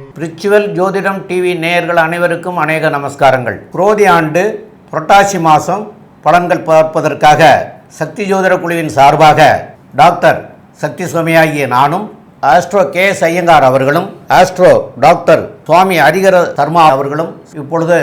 Spiritual ஜோதிடம் TV நேயர்கள் அனைவருக்கும் அநேக நமஸ்காரங்கள். குரோதி ஆண்டு புரட்டாசி மாதம் பலன்கள் பார்ப்பதற்காக சக்தி ஜோதிட குழுவின் சார்பாக டாக்டர் சக்தி சுவாமியாகிய நானும், ஆஸ்ட்ரோ KS ஐயங்கார் அவர்களும், ஆஸ்ட்ரோ டாக்டர் சுவாமி ஹரிஹர சர்மா அவர்களும் இப்பொழுது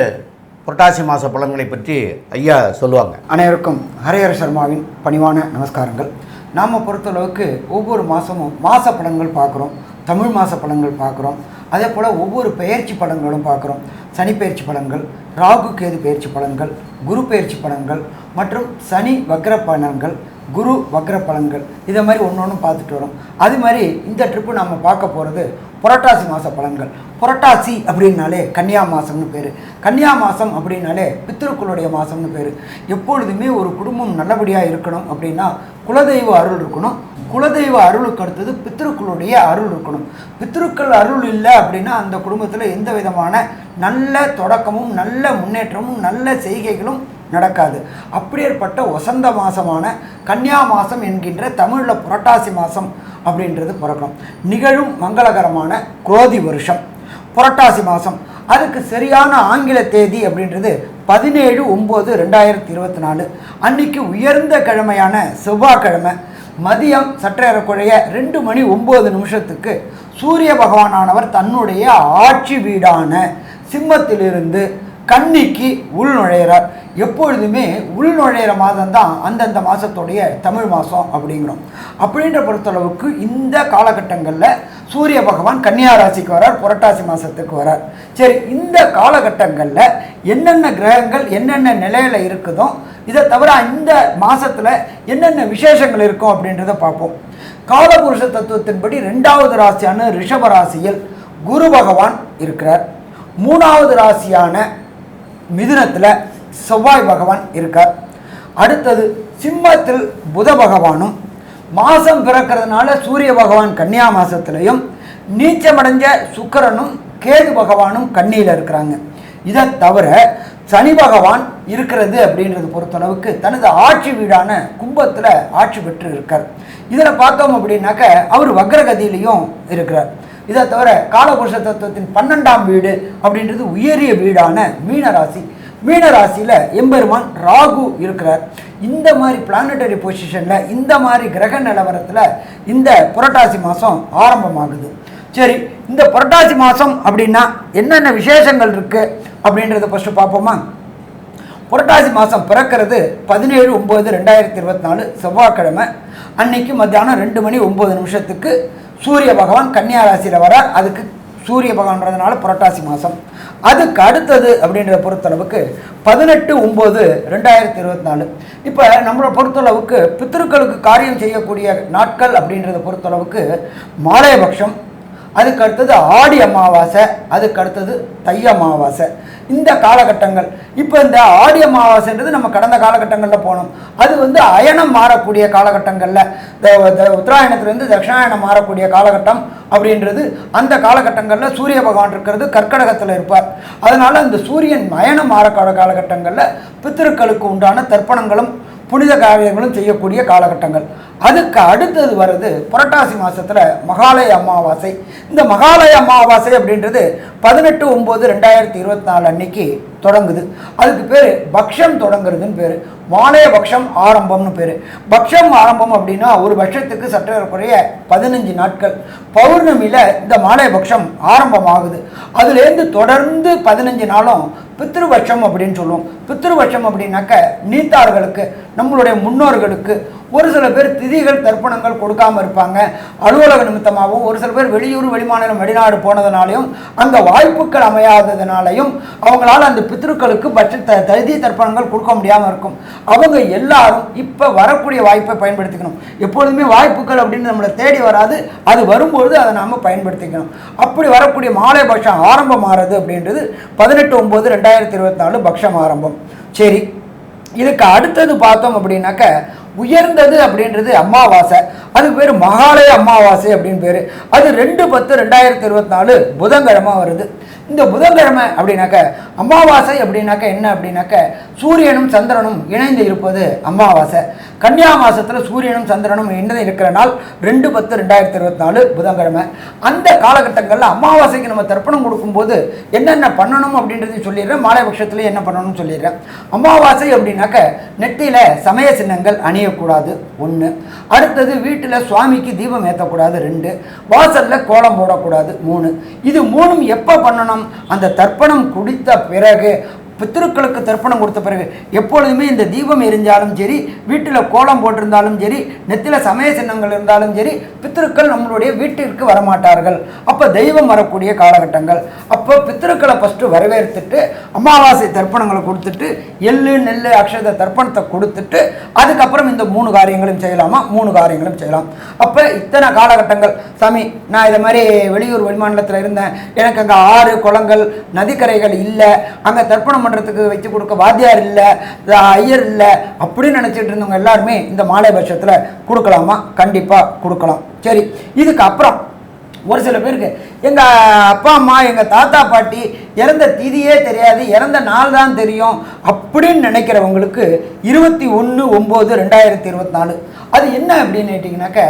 புரட்டாசி மாத பலன்களை பற்றி ஐயா சொல்லுவாங்க. அனைவருக்கும் ஹரிஹர சர்மாவின் பணிவான நமஸ்காரங்கள். நாம் பொறுத்தளவுக்கு ஒவ்வொரு மாதமும் மாத பலன்கள் பார்க்குறோம், தமிழ் மாத பலன்கள் பார்க்குறோம், அதே போல் ஒவ்வொரு பெயர்ச்சி பலன்களும் பார்க்குறோம். சனி பெயர்ச்சி பலன்கள், ராகு கேது பெயர்ச்சி பலன்கள், குரு பெயர்ச்சி பலன்கள் மற்றும் சனி வக்ர பலன்கள், குரு வக்ர பலன்கள், இதை மாதிரி ஒன்று ஒன்று பார்த்துட்டு வரோம். அது மாதிரி இந்த ட்ரிப்பு நம்ம பார்க்க போகிறது புரட்டாசி மாத பலன்கள். புரட்டாசி அப்படின்னாலே கன்னியா மாதம்னு பேர், கன்னியா மாதம் அப்படின்னாலே பித்திருக்களுடைய மாதம்னு பேர். எப்பொழுதுமே ஒரு குடும்பம் நல்லபடியாக இருக்கணும் அப்படின்னா குலதெய்வ அருள் இருக்கணும். குலதெய்வ அருளுக்கு அடுத்தது பித்திருக்களுடைய அருள் இருக்கணும். பித்திருக்கள் அருள் இல்லை அப்படின்னா அந்த குடும்பத்தில் எந்த விதமான நல்ல தொடக்கமும் நல்ல முன்னேற்றமும் நல்ல செய்கைகளும் நடக்காது. அப்படியேற்பட்ட வசந்த மாதமான கன்னியா மாதம் என்கின்ற தமிழில் புரட்டாசி மாதம் அப்படின்றது பிறக்கும். நிகழும் மங்களகரமான குரோதி வருஷம் புரட்டாசி மாதம். அதுக்கு சரியான ஆங்கில தேதி அப்படின்றது 17/9/2024. அன்னைக்கு உயர்ந்த கிழமையான செவ்வாய்க்கிழமை மதியம் சற்றேறக்குறைய 2:09 சூரிய பகவானானவர் தன்னுடைய ஆட்சி வீடான சிம்மத்திலிருந்து கன்னிக்கு உள் நுழையிறார். எப்பொழுதுமே உள் நுழையிற மாதம் தான் அந்தந்த மாதத்துடைய தமிழ் மாதம் அப்படிங்கிறோம். அப்படின்ற பொறுத்தளவுக்கு இந்த காலகட்டங்களில் சூரிய பகவான் கன்னியா ராசிக்கு வரார், புரட்டாசி மாதத்துக்கு வரார். சரி, இந்த காலகட்டங்களில் என்னென்ன கிரகங்கள் என்னென்ன நிலையில் இருக்குதோ, இதை தவிர இந்த மாதத்தில் என்னென்ன விசேஷங்கள் இருக்கும் அப்படின்றத பார்ப்போம். காலபுருஷ தத்துவத்தின்படி 2வது ராசியான ரிஷப ராசியில் குரு பகவான் இருக்கிறார். 3வது ராசியான மிதுனத்தில் செவ்வாய் பகவான் இருக்கார். அடுத்தது சிம்மத்தில் புத பகவானும், மாதம் பிறக்கிறதுனால சூரிய பகவான் கன்னியா மாதத்துலையும், நீச்சமடைஞ்ச சுக்கிரனும் கேது பகவானும் கன்னியில் இருக்கிறாங்க. இதை தவிர சனி பகவான் இருக்கிறது அப்படின்றது பொறுத்தளவுக்கு தனது ஆட்சி வீடான கும்பத்தில் ஆட்சி பெற்று இருக்கார். இதில் பார்த்தோம் அப்படின்னாக்க அவர் வக்ரகதியிலையும் இருக்கிறார். இதை தவிர காலபுருஷ தத்துவத்தின் 12ஆம் வீடு அப்படின்றது உயரிய வீடான மீனராசி. மீனராசியில் எம்பெருமான் ராகு இருக்கிறார். இந்த மாதிரி பிளானட்டரி பொசிஷனில் இந்த மாதிரி கிரக நிலவரத்தில் இந்த புரட்டாசி மாதம் ஆரம்பமாகுது. சரி, இந்த புரட்டாசி மாதம் அப்படின்னா என்னென்ன விசேஷங்கள் இருக்குது அப்படின்றத ஃபஸ்ட்டு பார்ப்போமா. புரட்டாசி மாதம் பிறக்கிறது 17/9/2024 செவ்வாய்க்கிழமை. அன்னைக்கு மத்தியானம் 2:09 சூரிய பகவான் கன்னியா ராசியில் வரார். அதுக்கு சூரிய பகவான்றதுனால புரட்டாசி மாதம். அதுக்கு அடுத்தது அப்படின்றத பொறுத்தளவுக்கு 18/9/2024. இப்போ நம்மளை பொறுத்தளவுக்கு பித்திருக்களுக்கு காரியம் செய்யக்கூடிய நாட்கள் அப்படின்றத பொறுத்தளவுக்கு மாலையபக்ஷம், அதுக்கு அடுத்தது ஆடி அமாவாசை, அதுக்கு அடுத்தது தை அமாவாசை. இந்த காலகட்டங்கள். இப்போ இந்த ஆடி அமாவாசைன்றது நம்ம கடந்த காலகட்டங்களில் போனோம். அது அயனம் மாறக்கூடிய காலகட்டங்களில் உத்தராயணத்துலேருந்து தட்சிணாயணம் மாறக்கூடிய காலகட்டம் அப்படின்றது அந்த காலகட்டங்களில் சூரிய பகவான் இருக்கிறது கர்க்கடகத்தில் இருப்பார். அதனால் அந்த சூரியன் அயனம் மாறக்கூடிய காலகட்டங்களில் பித்திருக்களுக்கு உண்டான தர்ப்பணங்களும் புனித காரியங்களும் செய்யக்கூடிய காலகட்டங்கள். அதுக்கு அடுத்தது வருது புரட்டாசி மாதத்தில் மகாலய அமாவாசை. இந்த மகாலய அமாவாசை அப்படின்றது 18/9/2024 அன்னைக்கு தொடங்குது. அதுக்கு பேர் பக்ஷம் தொடங்குறதுன்னு பேர். மாலைய பக்ஷம் ஆரம்பம்னு பேர். பக்ஷம் ஆரம்பம் அப்படின்னா ஒரு பட்சத்துக்கு சற்றேறக்குறைய 15 நாட்கள். பௌர்ணமியில் இந்த மாலைய பக்ஷம் ஆரம்பமாகுது. அதுலேருந்து தொடர்ந்து 15 நாளும் பித்ருபட்சம் அப்படின்னு சொல்லுவோம். பித்ருபட்சம் அப்படின்னாக்க நீத்தார்களுக்கு, நம்மளுடைய முன்னோர்களுக்கு ஒரு சில பேர் திதிகள் தர்ப்பணங்கள் கொடுக்காமல் இருப்பாங்க. அலுவலக நிமித்தமாகவும் ஒரு சில பேர் வெளியூர் வெளிமாநிலம் வெளிநாடு போனதுனாலையும் அந்த வாய்ப்புகள் அமையாததுனாலையும் அவங்களால அந்த பித்ருக்களுக்கு திதி தர்ப்பணங்கள் கொடுக்க முடியாமல் இருக்கும். அவங்க எல்லாரும் இப்போ வரக்கூடிய வாய்ப்பை பயன்படுத்திக்கணும். எப்பொழுதுமே வாய்ப்புகள் அப்படின்னு நம்மளை தேடி வராது, அது வரும்பொழுது அதை நாம் பயன்படுத்திக்கணும். அப்படி வரக்கூடிய மாலை பட்சம் ஆரம்பம் ஆகிறது அப்படின்றது 18/9/2024 பக்ஷம் ஆரம்பம். சரி, இதுக்கு அடுத்தது பார்த்தோம் அப்படின்னாக்க உயர்ந்தது அப்படின்றது அமாவாசை. அதுக்கு பேர் மகாலய அமாவாசை அப்படின்னு பேர். அது 2/10/2024 புதன்கிழமை வருது. இந்த புதன்கிழமை அப்படின்னாக்க அமாவாசை அப்படின்னாக்க என்ன அப்படின்னாக்க சூரியனும் சந்திரனும் இணைந்து இருப்பது அமாவாசை. கன்னியா மாதத்தில் சூரியனும் சந்திரனும் இணைந்து இருக்கிற நாள் 2/10/2024 புதன்கிழமை. அந்த காலகட்டங்களில் அமாவாசைக்கு நம்ம தர்ப்பணம் கொடுக்கும்போது என்னென்ன பண்ணணும் அப்படின்றதையும் சொல்லிடுறேன், மாலைபட்சத்துலேயே என்ன பண்ணணும்னு சொல்லிடுறேன். அமாவாசை அப்படின்னாக்க நெத்தியில் சமய சின்னங்கள் அணியக்கூடாது 1. அடுத்தது வீட்டில் சுவாமிக்கு தீபம் ஏற்றக்கூடாது 2. வாசலில் கோலம் போடக்கூடாது 3. இது 3ம் எப்போ பண்ணணும்? அந்த தர்ப்பணம் குடித்த பிறகு, பித்திருக்களுக்கு தர்ப்பணம் கொடுத்த பிறகு. எப்பொழுதுமே இந்த தீபம் எரிஞ்சாலும் சரி, வீட்டில் கோலம் போட்டிருந்தாலும் சரி, நெத்தில சமய சின்னங்கள் இருந்தாலும் சரி, பித்திருக்கள் நம்மளுடைய வீட்டிற்கு வரமாட்டார்கள். அப்போ தெய்வம் வரக்கூடிய காலகட்டங்கள். அப்போ பித்திருக்களை ஃபஸ்ட்டு வரவேற்றுட்டு அமாவாசை தர்ப்பணங்களை கொடுத்துட்டு எள்ளு நெல் அக்ஷத தர்ப்பணத்தை கொடுத்துட்டு அதுக்கப்புறம் இந்த 3 காரியங்களும் செய்யலாமா? 3 காரியங்களும் செய்யலாம். அப்போ இத்தனை காலகட்டங்கள், சாமி நான் இதை மாதிரி வெளியூர் வெளிமாநிலத்தில் இருந்தேன், எனக்கு அங்கே ஆறு குளங்கள் நதிக்கரைகள் இல்லை, அங்கே தர்ப்பணம் பண்ணுறதுக்கு வச்சு கொடுக்க வாத்தியார் இல்லை, ஐயர் இல்லை அப்படின்னு நினச்சிட்டு இருந்தவங்க எல்லாருமே இந்த மாலைபட்சத்தில் கொடுக்கலாமா? கண்டிப்பாக கொடுக்கலாம். சரி, இதுக்கு அப்புறம் ஒரு சில பேருக்கு எங்கள் அப்பா அம்மா எங்கள் தாத்தா பாட்டி இறந்த திதியே தெரியாது, இறந்த நாள் தான் தெரியும் அப்படின்னு நினைக்கிறவங்களுக்கு 21/9/2024 அது என்ன அப்படின்னு கேட்டிங்கனாக்க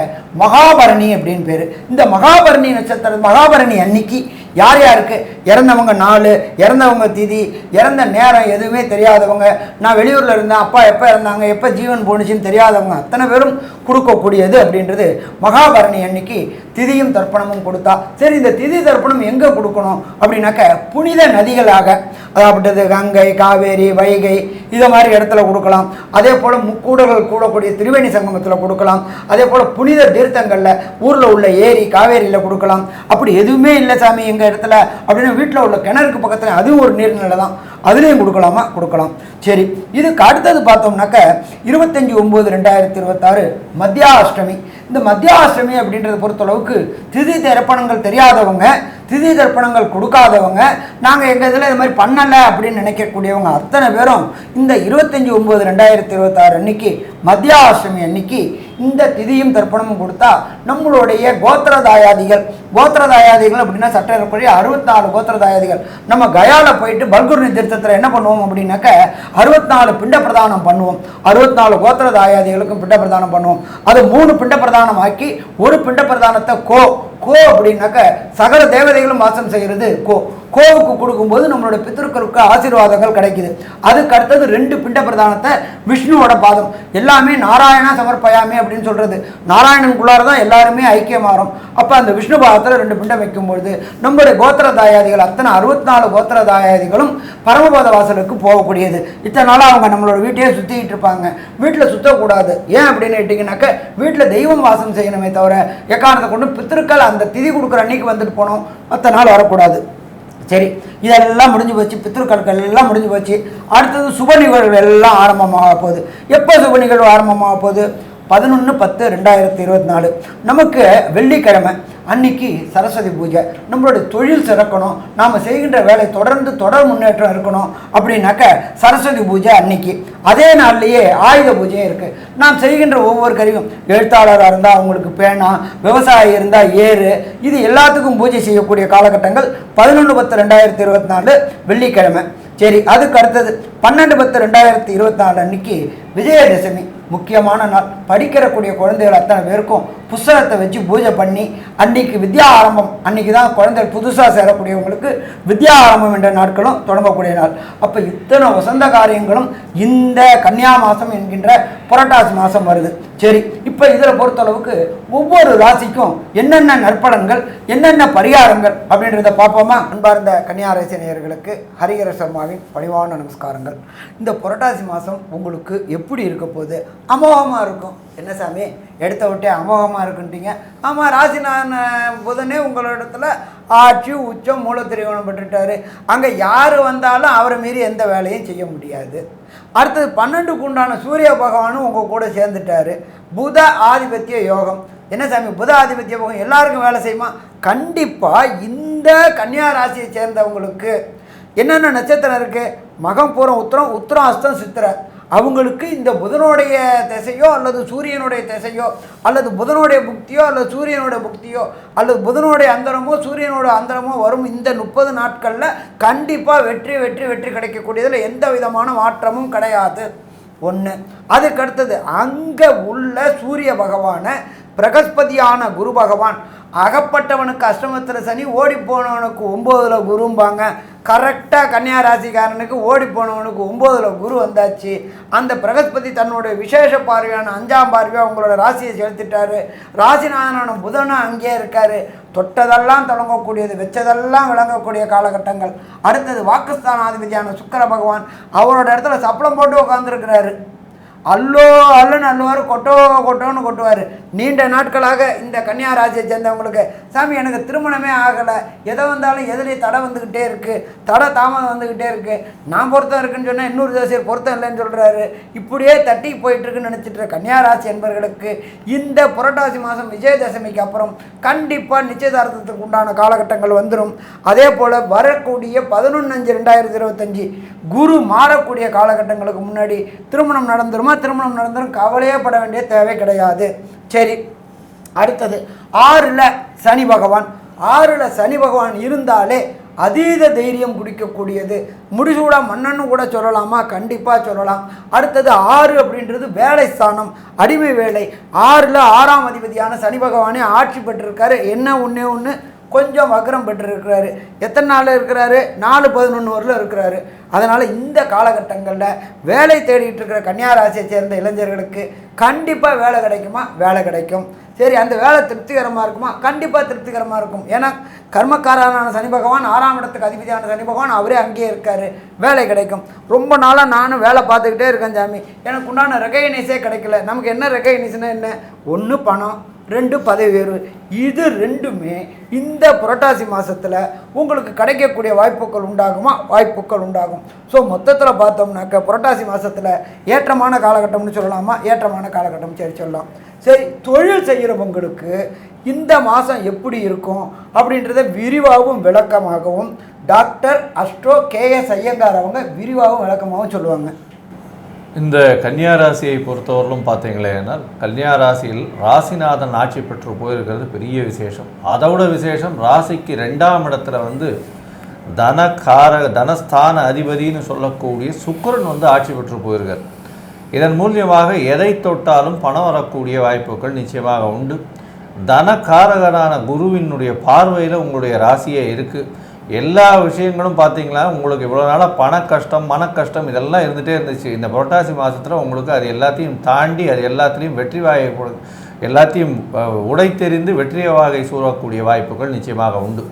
மகாபரணி அப்படின்னு பேர். இந்த மகாபரணி நட்சத்திரம், மகாபரணி அன்னைக்கு யார் யாருக்கு இறந்தவங்க நாள், இறந்தவங்க திதி, இறந்த நேரம் எதுவுமே தெரியாதவங்க, நான் வெளியூரில் இருந்தேன், அப்பா எப்போ இறந்தாங்க, எப்போ ஜீவன் போணுச்சுன்னு தெரியாதவங்க அத்தனை பேரும் கொடுக்கக்கூடியது அப்படின்றது மகாபரணி அன்னைக்கு திதியும் தர்ப்பணமும் கொடுத்தா. சரி, இந்த திதி தர்ப்பணம் எங்கே கொடுக்கணும் அப்படின்னாக்க புனித நதிகளாக, அதாவது கங்கை, காவேரி, வைகை இதை மாதிரி இடத்துல கொடுக்கலாம். அதே போல் முக்கூடல்கள் கூடக்கூடிய திரிவேணி சங்கமத்தில் கொடுக்கலாம். அதே போல் புனித தீர்த்தங்களில் ஊரில் உள்ள ஏரி காவேரியில் கொடுக்கலாம். அப்படி எதுவுமே இல்லை சாமி எங்கள் இடத்துல அப்படின்னு வீட்டில் உள்ள கிணறுக்கு பக்கத்தில் அதுவும் ஒரு நீர்நிலை தான், அதுலேயும் கொடுக்கலாமா? கொடுக்கலாம். சரி, இதுக்கு அடுத்தது பார்த்தோம்னாக்க 25/9/2026 மத்தியாஷ்டமி. இந்த மத்தியாஷ்டமி அப்படின்றத பொறுத்தளவுக்கு திதி தர்ப்பணங்கள் தெரியாதவங்க, திதி தர்ப்பணங்கள் கொடுக்காதவங்க, நாங்கள் எங்கள் இதில் இது மாதிரி பண்ணலை அப்படின்னு நினைக்கக்கூடியவங்க அத்தனை பேரும் இந்த 25/9/2026 அன்னைக்கு மத்தியாஷ்டமி அன்னைக்கு இந்த திதியும் தர்ப்பணமும் கொடுத்தா நம்மளுடைய கோத்திரதாயாதிகள் அப்படின்னா சட்டப்படி 64 கோத்திரதாயாதிகள் நம்ம கயால போயிட்டு பல்குர்னி தீர்த்தத்தில் என்ன பண்ணுவோம் அப்படின்னாக்க 64 பிண்ட பிரதானம் பண்ணுவோம். 64 கோத்திரதாயாதிகளுக்கும் பிண்ட பிரதானம் பண்ணுவோம். அது 3 பிண்ட பிரதானம் ஆக்கி ஒரு பிண்ட பிரதானத்தை கோ அப்படின்னாக்க சகல தேவதைகளும் வாசம் செய்கிறது கோவுக்கு கொடுக்கும்போது நம்மளோட பித்திருக்களுக்கு ஆசீர்வாதங்கள் கிடைக்குது. அதுக்கு அடுத்தது 2 பிண்ட பிரதானத்தை விஷ்ணுவோட பாதம், எல்லாமே நாராயணா சமர்ப்பயாமே அப்படின்னு சொல்றது, நாராயணனுக்குள்ளார தான் எல்லாருமே ஐக்கியமாறும். அப்போ அந்த விஷ்ணு பாதத்தில் 2 பிண்டம் வைக்கும்பொழுது நம்மளுடைய கோத்திரதாயாதிகள் அத்தனை 64 கோத்திரதாயாதிகளும் பரமபத வாசலுக்கு போகக்கூடியது. இத்தனை நாளாக அவங்க நம்மளோட வீட்டையே சுற்றிக்கிட்டு இருப்பாங்க. வீட்டில் சுற்றக்கூடாது. ஏன் அப்படின்னு கேட்டிங்கனாக்க வீட்டில் தெய்வம் வாசம் செய்யணுமே தவிர எக்காரணத்தை கொண்டு பித்திருக்கள் அந்த திதி கொடுக்குற அன்னைக்கு வந்துட்டு போனோம், மற்ற நாள் வரக்கூடாது. சரி, இதெல்லாம் முடிஞ்சு போச்சு, பித்திருக்கள் எல்லாம் முடிஞ்சு போச்சு. அடுத்தது சுப நிகழ்வு எல்லாம் ஆரம்பமாக போகுது. எப்போ சுப நிகழ்வு ஆரம்பமாக போகுது? 11/10/2024 நமக்கு வெள்ளிக்கிழமை அன்னைக்கு சரஸ்வதி பூஜை. நம்மளோட தொழில் சிறக்கணும், நாம் செய்கின்ற வேலை தொடர் முன்னேற்றம் இருக்கணும் அப்படின்னாக்க சரஸ்வதி பூஜை அன்னைக்கு. அதே நாள்லேயே ஆயுத பூஜையும் இருக்குது. நாம் செய்கின்ற ஒவ்வொரு கருவியும், எழுத்தாளராக இருந்தால் அவங்களுக்கு பேனா, விவசாயி இருந்தால் ஏறு, இது எல்லாத்துக்கும் பூஜை செய்யக்கூடிய காலகட்டங்கள் 11/10/2024 வெள்ளிக்கிழமை. சரி, அதுக்கு அடுத்தது 12/10/2024 அன்னைக்கு விஜயதசமி, முக்கியமான நாள். படிக்கிறக்கூடிய குழந்தைகள் அத்தனை பேருக்கும் புஸ்தகத்தை வச்சு பூஜை பண்ணி அன்றைக்கி வித்யா ஆரம்பம், அன்றைக்கி தான் குழந்தைகள் புதுசாக சேரக்கூடியவங்களுக்கு வித்யா ஆரம்பம் என்ற நாட்களும் தொடங்கக்கூடிய நாள். அப்போ இத்தனை வசந்த காரியங்களும் இந்த கன்னியா மாதம் என்கின்ற புரட்டாசி மாதம் வருது. சரி, இப்போ இதில் பொறுத்தளவுக்கு ஒவ்வொரு ராசிக்கும் என்னென்ன நற்பலன்கள், என்னென்ன பரிகாரங்கள் அப்படின்றத பார்ப்போமா? அன்பார்ந்த கன்னியா ராசி நேயர்களுக்கு ஹரிஹர சர்மாவின் பணிவான நமஸ்காரங்கள். இந்த புரட்டாசி மாதம் உங்களுக்கு எப்படி இருக்க போகுது? அமோகமாக இருக்கும். என்ன சாமி எடுத்த விட்டே அமோகமாக இருக்குன்ட்டீங்க? ஆமாம், ராசி நான் புதனே உங்களிடத்துல ஆட்சி உச்சம் மூலத்திரிகோணம் பெற்றுட்டாரு. அங்கே யார் வந்தாலும் அவரை மீறி எந்த வேலையும் செய்ய முடியாது. அடுத்தது 12க்கு உண்டான சூரிய பகவானும் உங்கள் கூட சேர்ந்துட்டாரு. புத ஆதிபத்திய யோகம். என்ன சாமி புத ஆதிபத்திய யோகம் எல்லாருக்கும் வேலை செய்யுமா? கண்டிப்பாக இந்த கன்னியா ராசியை சேர்ந்தவங்களுக்கு என்னென்ன நட்சத்திரம் இருக்குது? மகம் பூரம் உத்திரம், உத்திரம் அஸ்தம் சித்திரை. அவங்களுக்கு இந்த புதனுடைய திசையோ அல்லது சூரியனுடைய திசையோ அல்லது புதனுடைய புக்தியோ அல்லது சூரியனுடைய புக்தியோ அல்லது புதனுடைய அந்தரமோ சூரியனோட அந்தரமோ வரும் இந்த 30 நாட்களில் கண்டிப்பாக வெற்றி கிடைக்கக்கூடியதில் எந்த விதமான மாற்றமும் கிடையாது. ஒன்று. அதுக்கடுத்தது அங்கே உள்ள சூரிய பகவானை பிரகஸ்பதியான குரு பகவான் அகப்பட்டவனுக்கு அஷ்டமத்தில் சனி, ஓடி போனவனுக்கு 9ல் குரும்பாங்க. கரெக்டாக கன்னியா ராசிக்காரனுக்கு ஓடி போனவனுக்கு 9ல் குரு வந்தாச்சு. அந்த பிரகஸ்பதி தன்னுடைய விசேஷ பார்வையான 5ஆம் பார்வையாக உங்களோட ராசியை செலுத்திட்டாரு. ராசிநாதனான புதனும் அங்கேயே இருக்கார். தொட்டதெல்லாம் தொடங்கக்கூடியது, வச்சதெல்லாம் விளங்கக்கூடிய காலகட்டங்கள். அடுத்தது வாக்குஸ்தானாதிபதியான சுக்கிர பகவான் அவரோட இடத்துல சப்பளம் போட்டு உட்காந்துருக்கிறாரு. அல்லுன்னு அள்ளுவார், கொட்டோன்னு கொட்டுவார். நீண்ட நாட்களாக இந்த கன்னியா ராசியை சேர்ந்தவங்களுக்கு, சாமி எனக்கு திருமணமே ஆகலை, எதை வந்தாலும் எதுலேயும் தடை வந்துக்கிட்டே இருக்குது, தடை தாமதம் வந்துக்கிட்டே இருக்குது, நான் பொருத்தம் இருக்குன்னு சொன்னால் இன்னொரு ஜோசியர் பொருத்தம் இல்லைன்னு சொல்கிறாரு, இப்படியே தட்டி போயிட்டுருக்குன்னு நினச்சிட்டு கன்னியா ராசி என்பவர்களுக்கு இந்த புரட்டாசி மாதம் விஜயதசமிக்கு அப்புறம் கண்டிப்பாக நிச்சயதார்த்தத்துக்கு உண்டான காலகட்டங்கள் வந்துடும். அதே போல் வரக்கூடிய 11/5/2025 குரு மாறக்கூடிய காலகட்டங்களுக்கு முன்னாடி திருமணம் நடந்துருமா? திருமணம் நடந்துரும், கவலையே பட வேண்டிய தேவை கிடையாது. சரி, அடுத்தது 6ல் சனி பகவான். 6ல் சனி பகவான் இருந்தாலே அதீத தைரியம் குடிக்கக்கூடியது, முடிசூடா மன்னன்னு கூட சொல்லலாமா? கண்டிப்பாக சொல்லலாம். அடுத்தது 6 அப்படின்றது வேலை ஸ்தானம், அடிமை வேலை. 6ல் 6ஆம் அதிபதியான சனி பகவானே ஆட்சி பெற்றிருக்காரு. என்ன ஒன்று கொஞ்சம் வக்ரம் பெற்றிருக்கிறாரு. எத்தனை நாள் இருக்கிறாரு? 4/11 வரல இருக்கிறாரு. அதனால் இந்த காலகட்டங்களில் வேலை தேடிட்டு இருக்கிற கன்னியா ராசியை சேர்ந்த இளைஞர்களுக்கு கண்டிப்பாக வேலை கிடைக்குமா? வேலை கிடைக்கும். சரி, அந்த வேலை திருப்திகரமாக இருக்குமா? கண்டிப்பாக திருப்திகரமாக இருக்கும். ஏன்னா கர்மக்காரனான சனி பகவான் 6ஆம் இடத்துக்கு அதிபதியான சனி பகவான் அவரே அங்கேயே இருக்கார். வேலை கிடைக்கும். ரொம்ப நாளாக நானும் வேலை பார்த்துக்கிட்டே இருக்கேன் சாமி, எனக்கு உண்டான ரெகக்னைஸே கிடைக்கல. நமக்கு என்ன ரெகக்னைஸ்னா என்ன? 1 பணம், 2 பதவி உயர்வு. இது ரெண்டுமே இந்த புரட்டாசி மாதத்தில் உங்களுக்கு கிடைக்கக்கூடிய வாய்ப்புகள் உண்டாகுமா? வாய்ப்புகள் உண்டாகும். ஸோ மொத்தத்தில் பார்த்தோம்னாக்க புரட்டாசி மாதத்தில் ஏற்றமான காலகட்டம்னு சொல்லலாமா? ஏற்றமான காலகட்டம். சரி, சொல்லலாம். சரி, தொழில் செய்கிறவங்களுக்கு இந்த மாதம் எப்படி இருக்கும் அப்படின்றத விரிவாகவும் விளக்கமாகவும் டாக்டர் அஸ்ட்ரோ KS ஐயங்கார் அவங்க விரிவாகவும் விளக்கமாகவும் சொல்லுவாங்க. இந்த கன்னியா ராசியை பொறுத்தவரையிலும் பார்த்தீங்களேனால் கன்னியா ராசியில் ராசிநாதன் ஆட்சி பெற்று போயிருக்கிறது பெரிய விசேஷம். அதோட விசேஷம் ராசிக்கு 2ஆம் இடத்துல தனஸ்தான அதிபதினு சொல்லக்கூடிய சுக்கிரன் ஆட்சி பெற்று போயிருக்கார். இதன் மூலியமாக எதை தொட்டாலும் பணம் வரக்கூடிய வாய்ப்புகள் நிச்சயமாக உண்டு. தனக்காரகனான குருவினுடைய பார்வையில் உங்களுடைய ராசியே இருக்குது. எல்லா விஷயங்களும் பார்த்தீங்களா, உங்களுக்கு இவ்வளோ நாளாக பண கஷ்டம் மன கஷ்டம் இதெல்லாம் இருந்துகிட்டே இருந்துச்சு. இந்த புரட்டாசி மாதத்தில் உங்களுக்கு அது எல்லாத்தையும் தாண்டி அது எல்லாத்துலேயும் வெற்றி வாகை எல்லாத்தையும் உடைத்தெறிந்து வெற்றி வாகை சூழக்கூடிய வாய்ப்புகள் நிச்சயமாக உண்டு.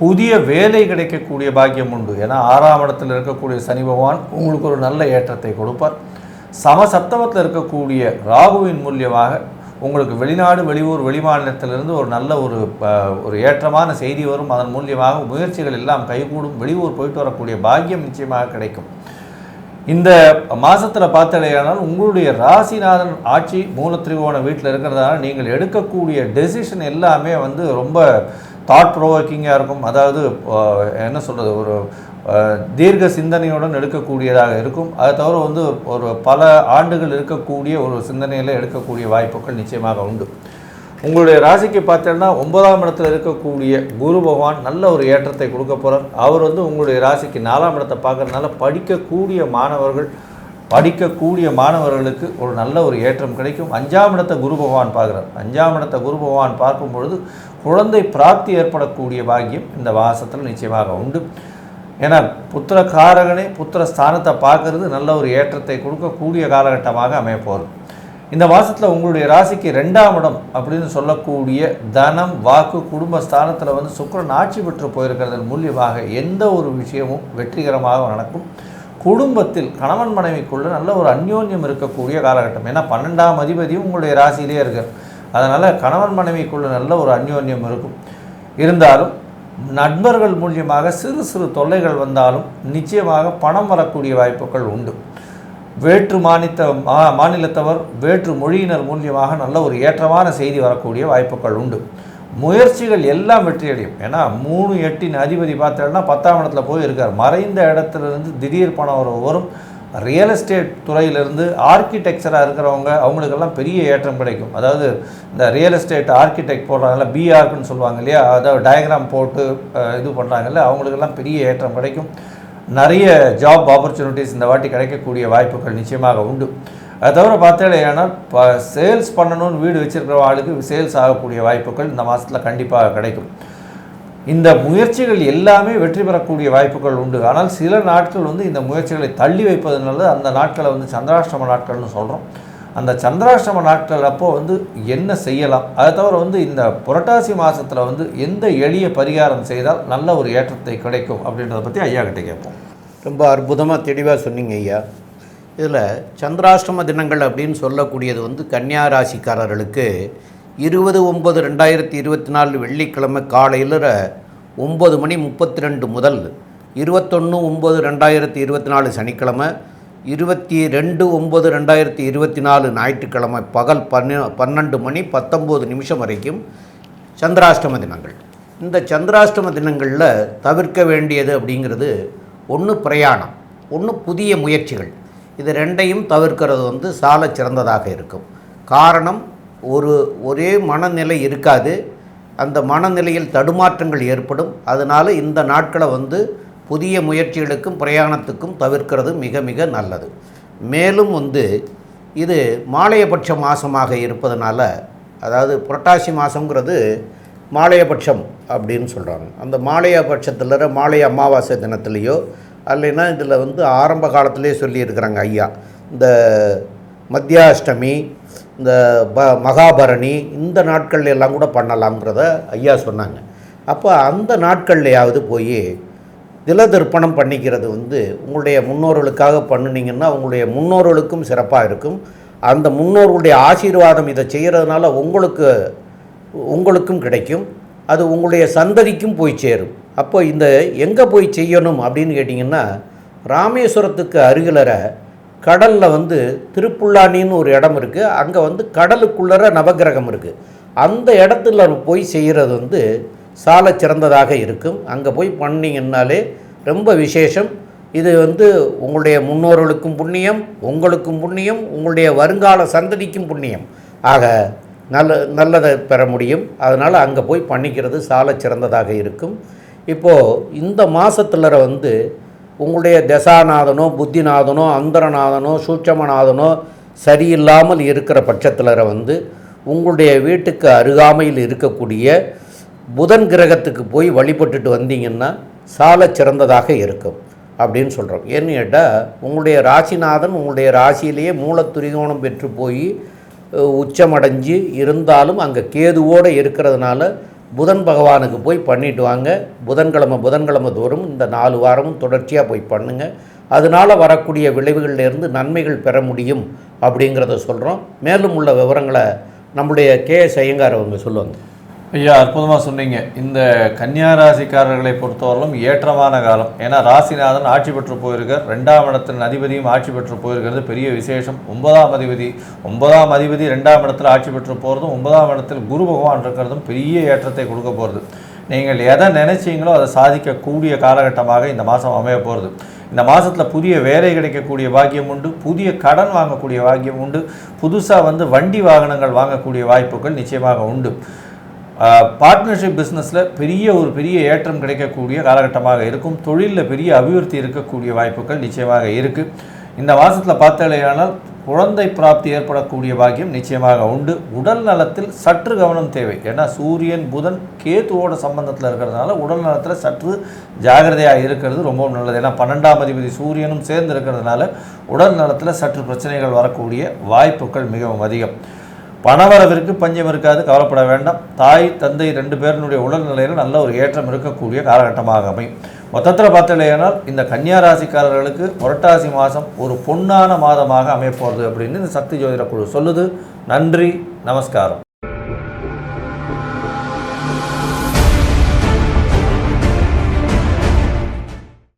புதிய வேலை கிடைக்கக்கூடிய பாக்கியம் உண்டு. ஏன்னா 6ஆம் இடத்தில் இருக்கக்கூடிய சனி பகவான் உங்களுக்கு ஒரு நல்ல ஏற்றத்தை கொடுப்பார். சமசப்தமத்தில் இருக்கக்கூடிய ராகுவின் மூலியமாக உங்களுக்கு வெளிநாடு வெளியூர் வெளிமாநிலத்திலிருந்து ஒரு நல்ல ஒரு ஏற்றமான செய்தி வரும். அதன் மூலியமாக முயற்சிகள் எல்லாம் கைகூடும். வெளியூர் போயிட்டு வரக்கூடிய பாக்கியம் நிச்சயமாக கிடைக்கும். இந்த மாதத்தில் பார்த்தடையானால் உங்களுடைய ராசிநாதன் ஆட்சி மூலத்திரிகோண வீட்டில் இருக்கிறதுனால நீங்கள் எடுக்கக்கூடிய டெசிஷன் எல்லாமே ரொம்ப தாட் ப்ரோவோக்கிங்காக இருக்கும். அதாவது என்ன சொல்கிறது, ஒரு தீர்க்க சிந்தனையுடன் எடுக்கக்கூடியதாக இருக்கும். அதை தவிர ஒரு பல ஆண்டுகள் இருக்கக்கூடிய ஒரு சிந்தனையில் எடுக்கக்கூடிய வாய்ப்புகள் நிச்சயமாக உண்டு. உங்களுடைய ராசிக்கு பார்த்தீங்கன்னா 9ஆம் இடத்துல இருக்கக்கூடிய குரு பகவான் நல்ல ஒரு ஏற்றத்தை கொடுக்க போகிறார். அவர் உங்களுடைய ராசிக்கு 4ஆம் இடத்தை பார்க்கறதுனால படிக்கக்கூடிய மாணவர்களுக்கு ஒரு நல்ல ஒரு ஏற்றம் கிடைக்கும். 5ஆம் இடத்தை குரு பகவான் பார்க்குறார். 5ஆம் இடத்தை குரு பகவான் பார்க்கும் பொழுது குழந்தை பிராப்தி ஏற்படக்கூடிய பாக்கியம் இந்த மாதத்தில் நிச்சயமாக உண்டு. ஏன்னா புத்திரகாரகனே புத்திர ஸ்தானத்தை பார்க்கறது நல்ல ஒரு ஏற்றத்தை கொடுக்கக்கூடிய காலகட்டமாக அமையப்போகுது. இந்த மாதத்தில் உங்களுடைய ராசிக்கு 2ஆம் இடம் அப்படின்னு சொல்லக்கூடிய தனம் வாக்கு குடும்ப ஸ்தானத்தில் சுக்கிரன் ஆட்சி பெற்று போயிருக்கிறதன் மூலியமாக எந்த ஒரு விஷயமும் வெற்றிகரமாக நடக்கும். குடும்பத்தில் கணவன் மனைவிக்குள்ள நல்ல ஒரு அந்யோன்யம் இருக்கக்கூடிய காலகட்டம். ஏன்னா 12ஆம் அதிபதியும் உங்களுடைய ராசியிலே இருக்கார். அதனால் கணவன் மனைவிக்குள்ள நல்ல ஒரு அந்யோன்யம் இருக்கும். இருந்தாலும் நண்பர்கள் மூலியமாக சிறு சிறு தொல்லைகள் வந்தாலும் நிச்சயமாக பணம் வரக்கூடிய வாய்ப்புகள் உண்டு. வேற்று மாநிலத்தவர் வேற்று மொழியினர் மூலியமாக நல்ல ஒரு ஏற்றமான செய்தி வரக்கூடிய வாய்ப்புகள் உண்டு. முயற்சிகள் எல்லாம் வெற்றியடையும். ஏன்னா 3 8 அதிபதி பார்த்தோன்னா 10ஆம் இடத்துல போய் இருக்கார். மறைந்த இடத்துலேருந்து திடீர் பணம் வரும். ரியல் எஸ்டேட் துறையிலிருந்து ஆர்கிடெக்சராக இருக்கிறவங்க அவங்களுக்கெல்லாம் பெரிய ஏற்றம் கிடைக்கும். அதாவது இந்த ரியல் எஸ்டேட் ஆர்கிடெக்ட் போடுறாங்கல்ல, பிஆர்க்குன்னு சொல்லுவாங்க இல்லையா, அதாவது டயக்ராம் போட்டு இது பண்ணுறாங்கல்ல, அவங்களுக்கெல்லாம் பெரிய ஏற்றம் கிடைக்கும். நிறைய ஜாப் ஆப்பர்ச்சுனிட்டிஸ் இந்த வாட்டி கிடைக்கக்கூடிய வாய்ப்புகள் நிச்சயமாக உண்டு. அதை தவிர பார்த்தேன்னா சேல்ஸ் பண்ணணும்னு வீடு வச்சுருக்கிற ஆளுக்கு சேல்ஸ் ஆகக்கூடிய வாய்ப்புகள் இந்த மாதத்தில் கண்டிப்பாக கிடைக்கும். இந்த முயற்சிகள் எல்லாமே வெற்றி பெறக்கூடிய வாய்ப்புகள் உண்டு. ஆனால் சில நாட்கள் இந்த முயற்சிகளை தள்ளி வைப்பதனால அந்த நாட்களை சந்திராஷ்டம நாட்கள்னு சொல்கிறோம். அந்த சந்திராஷ்டம நாட்கள் அப்போ என்ன செய்யலாம், அதை தவிர இந்த புரட்டாசி மாதத்தில் எந்த எளிய பரிகாரம் செய்தால் நல்ல ஒரு ஏற்றத்தை கிடைக்கும் அப்படின்றத பற்றி ஐயா கிட்டே கேட்போம். ரொம்ப அற்புதமாக தெளிவாக சொன்னீங்க ஐயா. இதில் சந்திராஷ்டம தினங்கள் அப்படின்னு சொல்லக்கூடியது கன்னியா ராசிக்காரர்களுக்கு 20/9/2024 வெள்ளிக்கிழமை காலையில் 9:32 முதல் 21/9/2024 சனிக்கிழமை, 22/9/2024 ஞாயிற்றுக்கிழமை பகல் 12:19 வரைக்கும் சந்திராஷ்டம தினங்கள். இந்த சந்திராஷ்டம தினங்களில் தவிர்க்க வேண்டியது அப்படிங்கிறது ஒன்று பிரயாணம், ஒன்று புதிய முயற்சிகள். இது ரெண்டையும் தவிர்க்கிறது சால சிறந்ததாக இருக்கும். காரணம், ஒரே மனநிலை இருக்காது, அந்த மனநிலையில் தடுமாற்றங்கள் ஏற்படும். அதனால் இந்த நாட்களை புதிய முயற்சிகளுக்கும் பிரயாணத்துக்கும் தவிர்க்கிறது மிக மிக நல்லது. மேலும் இது மாலையபட்ச மாதமாக இருப்பதனால, அதாவது புரட்டாசி மாதங்கிறது மாலையபட்சம் அப்படின்னு சொல்கிறாங்க. அந்த மாலையபட்சத்தில் மாலை அமாவாசை தினத்துலேயோ அல்லைன்னா இதில் ஆரம்ப காலத்திலே சொல்லியிருக்கிறாங்க ஐயா, இந்த மத்தியாஷ்டமி, இந்த மகாபரணி, இந்த நாட்கள் எல்லாம் கூட பண்ணலாம்ங்கிறத ஐயா சொன்னாங்க. அப்போ அந்த நாட்கள்லையாவது போய் திலதர்ப்பணம் பண்ணிக்கிறது உங்களுடைய முன்னோர்களுக்காக பண்ணினீங்கன்னா உங்களுடைய முன்னோர்களுக்கும் சிறப்பாக இருக்கும். அந்த முன்னோர்களுடைய ஆசீர்வாதம் இதை செய்கிறதுனால உங்களுக்கும் கிடைக்கும், அது உங்களுடைய சந்ததிக்கும் போய் சேரும். அப்போ இந்த எங்கே போய் செய்யணும் அப்படின்னு கேட்டிங்கன்னா, ராமேஸ்வரத்துக்கு அருகிலற கடலில் திருப்புல்லானின்னு ஒரு இடம் இருக்குது. அங்கே கடலுக்குள்ளற நவகிரகம் இருக்குது. அந்த இடத்துல போய் செய்கிறது சால சிறந்ததாக இருக்கும். அங்கே போய் பண்ணிங்கன்னாலே ரொம்ப விசேஷம். இது உங்களுடைய முன்னோர்களுக்கும் புண்ணியம், உங்களுக்கும் புண்ணியம், உங்களுடைய வருங்கால சந்ததிக்கும் புண்ணியம். ஆக நல்லதை பெற முடியும். அதனால் அங்கே போய் பண்ணிக்கிறது சால சிறந்ததாக இருக்கும். இப்போது இந்த மாதத்தில் உங்களுடைய தசாநாதனோ புத்திநாதனோ அந்தரநாதனோ சூட்சமநாதனோ சரியில்லாமல் இருக்கிற பட்சத்தில் உங்களுடைய வீட்டுக்கு அருகாமையில் இருக்கக்கூடிய புதன் கிரகத்துக்கு போய் வழிபட்டுட்டு வந்தீங்கன்னா சால சிறந்ததாக இருக்கும் அப்படின்னு சொல்கிறோம். ஏன்னு கேட்டால் உங்களுடைய ராசிநாதன் உங்களுடைய ராசியிலேயே மூலத்துரிகோணம் பெற்று போய் உச்சமடைஞ்சு இருந்தாலும் அங்கே கேதுவோடு இருக்கிறதுனால புதன் பகவானுக்கு போய் பண்ணிட்டு வாங்க. புதன்கிழமை தோறும் இந்த 4 வாரமும் தொடர்ச்சியாக போய் பண்ணுங்கள். அதனால் வரக்கூடிய விளைவுகளிலிருந்து நன்மைகள் பெற முடியும் அப்படிங்கிறத சொல்கிறோம். மேலும் உள்ள விவரங்களை நம்முடைய KS ஐயங்கார் அவங்க சொல்லுவாங்க. ஐயா, அற்புதமாக சொன்னீங்க. இந்த கன்னியாராசிக்காரர்களை பொறுத்தவரையிலும் ஏற்றமான காலம். ஏன்னா ராசிநாதன் ஆட்சி பெற்று போயிருக்கார், 2ஆம் இடத்தின் அதிபதியும் ஆட்சி பெற்று போயிருக்கிறது பெரிய விசேஷம். 9ஆம் அதிபதி 2ஆம் இடத்தில் ஆட்சி பெற்று போகிறதும் 9ஆம் இடத்தில் குரு பகவான் இருக்கிறதும் பெரிய ஏற்றத்தை கொடுக்க போகிறது. நீங்கள் எதை நினைச்சீங்களோ அதை சாதிக்கக்கூடிய காலகட்டமாக இந்த மாதம் அமைய போகிறது. இந்த மாதத்தில் புதிய வேலை கிடைக்கக்கூடிய பாக்கியம் உண்டு, புதிய கடன் வாங்கக்கூடிய பாக்கியம் உண்டு, புதுசாக வண்டி வாகனங்கள் வாங்கக்கூடிய வாய்ப்புகள் நிச்சயமாக உண்டு. பார்ட்னர்ஷிப் பிஸ்னஸில் பெரிய ஏற்றம் கிடைக்கக்கூடிய காலகட்டமாக இருக்கும். தொழிலில் பெரிய அபிவிருத்தி இருக்கக்கூடிய வாய்ப்புகள் நிச்சயமாக இருக்குது. இந்த மாதத்தில் பார்த்தாலேயானால் குழந்தை பிராப்தி ஏற்படக்கூடிய பாக்கியம் நிச்சயமாக உண்டு. உடல் நலத்தில் சற்று கவனம் தேவை. ஏன்னா சூரியன் புதன் கேதுவோட சம்பந்தத்தில் இருக்கிறதுனால உடல் நலத்தில் சற்று ஜாகிரதையாக இருக்கிறது ரொம்ப நல்லது. ஏன்னா 12ஆம் அதிபதி சூரியனும் சேர்ந்து இருக்கிறதுனால உடல் நலத்தில் சற்று பிரச்சனைகள் வரக்கூடிய வாய்ப்புகள் மிகவும் அதிகம். பணவரவிற்கு பஞ்சம் இருக்காது, கவலைப்பட வேண்டாம். தாய் தந்தை 2 பேருடைய உடல்நிலையில் நல்ல ஒரு ஏற்றம் இருக்கக்கூடிய காலகட்டமாக அமையும். மொத்தத்தில் பார்த்தீங்கன்னா இந்த கன்னியாராசிக்காரர்களுக்கு புரட்டாசி மாதம் ஒரு பொன்னான மாதமாக அமையப்போகிறது அப்படின்னு இந்த சக்தி ஜோதிட குழு சொல்லுது. நன்றி, நமஸ்காரம்.